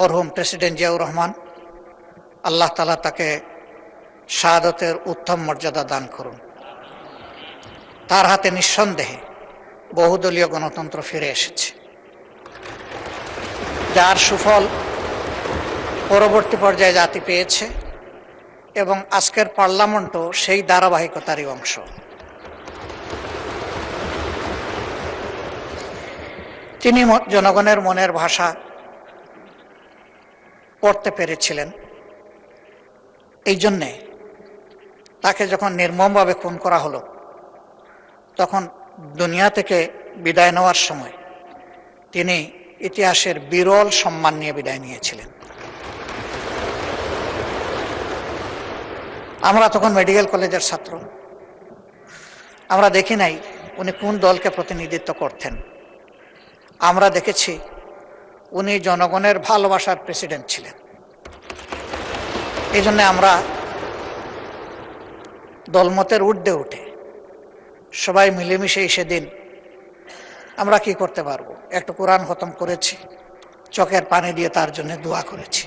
মরহুম প্রেসিডেন্ট জিয়াউর রহমান, আল্লাহ তাআলা তাকে শাহাদতের উত্তম মর্যাদা দান করুন। তার হাতে নিঃসন্দেহে বহুদলীয় গণতন্ত্র ফিরে এসেছে, যার সুফল পরবর্তী পর্যায়ে জাতি পেয়েছে এবং আজকের পার্লামেন্টও সেই ধারাবাহিকতারই অংশ। তিনি জনগণের মনের ভাষা পড়তে পেরেছিলেন। এই জন্যে তাকে যখন নির্মমভাবে খুন করা হলো, তখন দুনিয়া থেকে বিদায় নেওয়ার সময় তিনি ইতিহাসের বিরল সম্মান নিয়ে বিদায় নিয়েছিলেন। আমরা তখন মেডিকেল কলেজের ছাত্র, আমরা দেখি নাই উনি কোন দলকে প্রতিনিধিত্ব করতেন। আমরা দেখেছি উনি জনগণের ভালোবাসার প্রেসিডেন্ট ছিলেন। এই জন্য আমরা দলমতের ঊর্ধ্বে উঠে সবাই মিলেমিশে সেদিন আমরা কি করতে পারবো, একটু কোরআন খতম করেছি, চোখের পানি দিয়ে তার জন্য দোয়া করেছি।